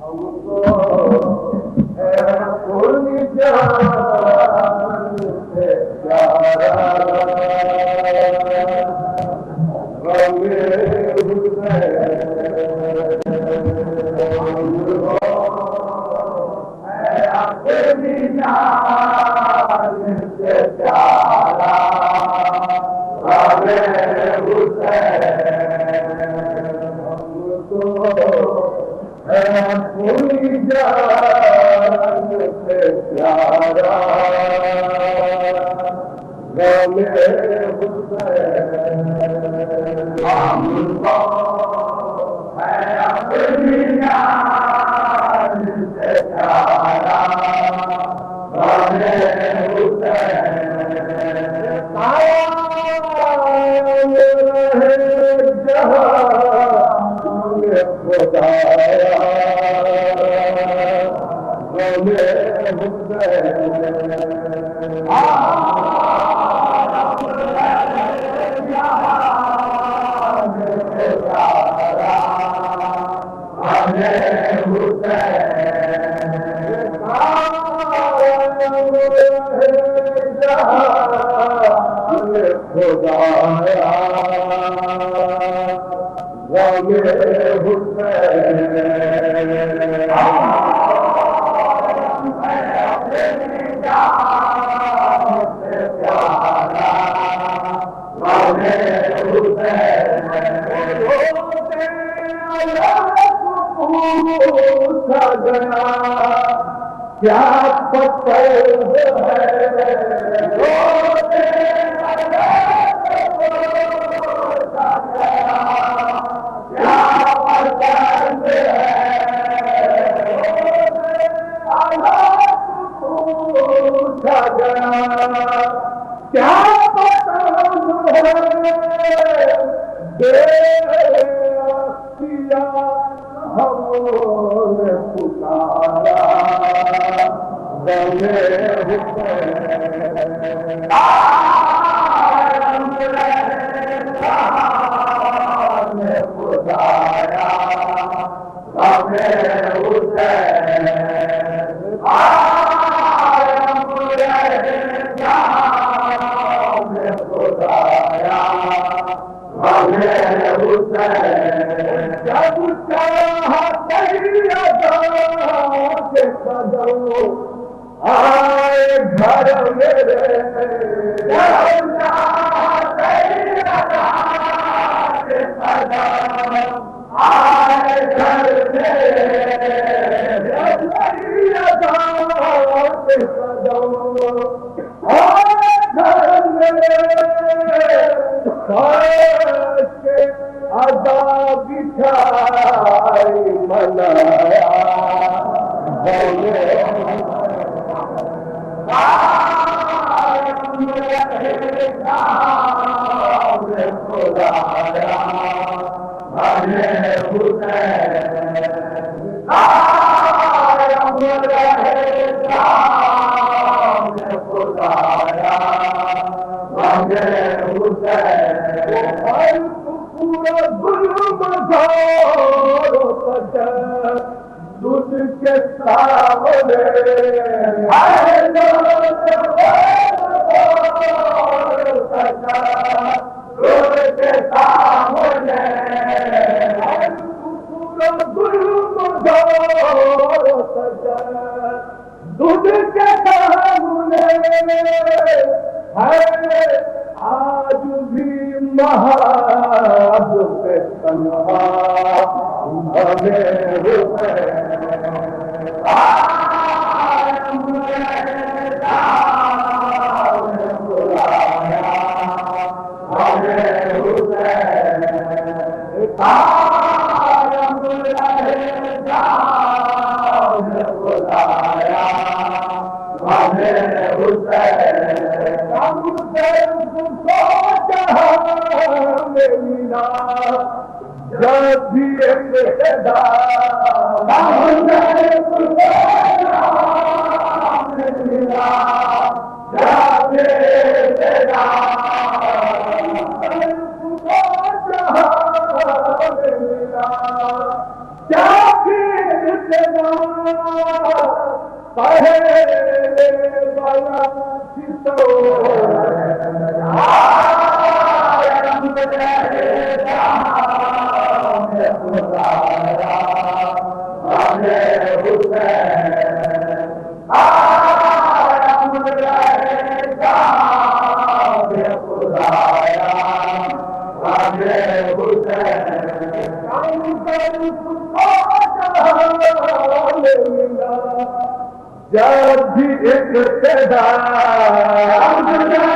हमको है अपनी जान से प्यारा गमे अपनी जान से प्यारा गमे हमको पूरी जान से प्यारा गमे हमको है अपनी जान से प्यारा गमे कायम रहे जहां खुदाया गमे खुदाया गमे क्या पसंद है क्या पसंद है बेअख्तिया हमने पुकारा गमे खुदाया गमे जब चाहा के कदम आए घर मेरे जब चाहा के कदम आए घर मेरे जब के कदम आए घर मेरे के अदा बिछाई मनाया खुदाया हरे खुदाया पूरा जुल्म दूध के सामने दूध के सामने पूरा जुल्म दूध के सामने है आज भी महाराज पे तन्हा हमें जब भी पहले वाला चितो जब भी एक तेरा मेरा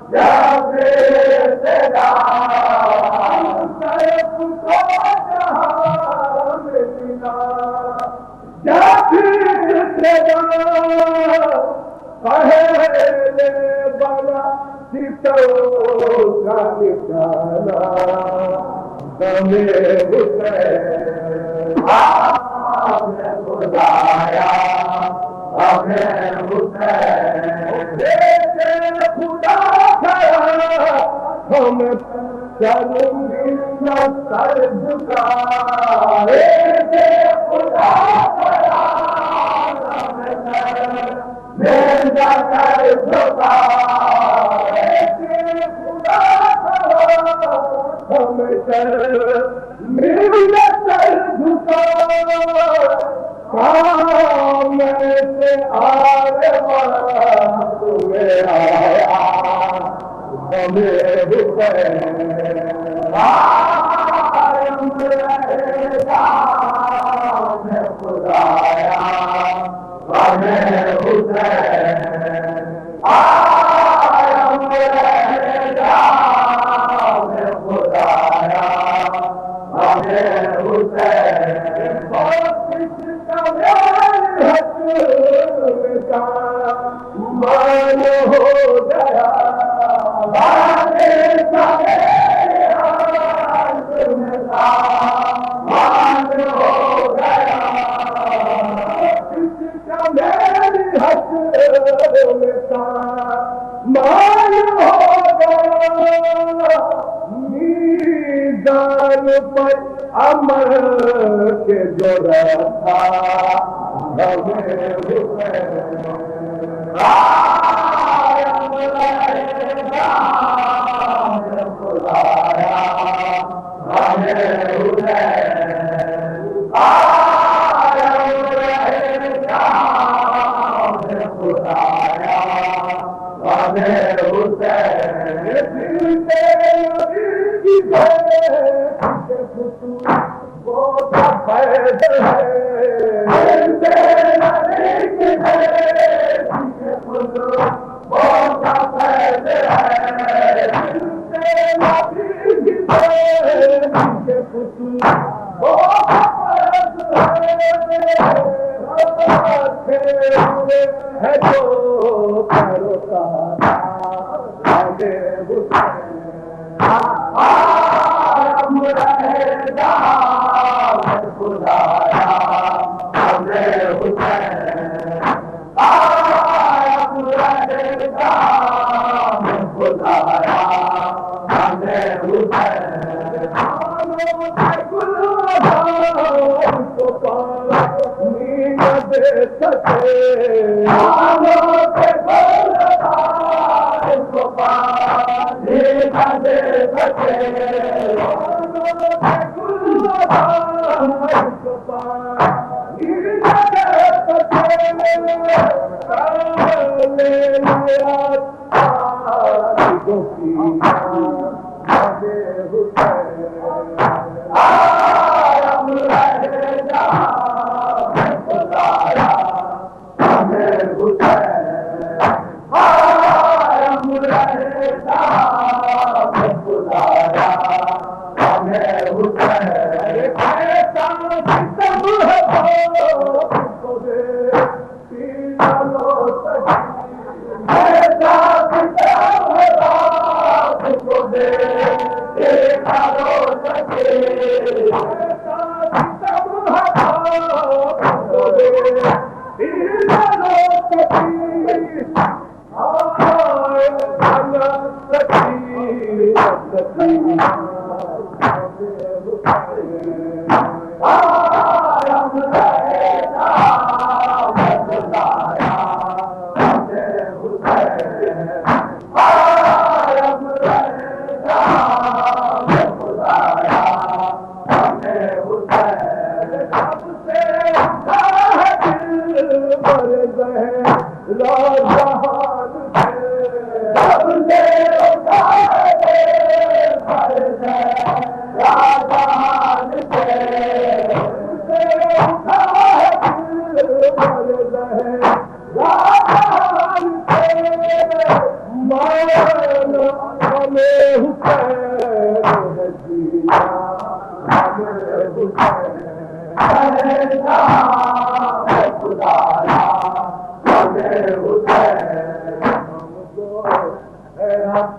जब भी तेरा जब भी तेरा पहले वाला चितो का निशाना हमें हमने खुदाया हमें खुदा हम चलूंगी न सर झुकाए खुदा मेरा सर झुकाए खुदा हम मेरा सर झुका से आरे तुम्हें आया हमें खुदाया हमें मान हो गया मान हो गया मेरी हक मान हो गया मीज़ान पर अमर के जो रखा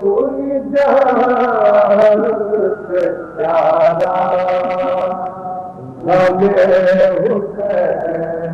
कोई जान से प्यारा हमें हुसैन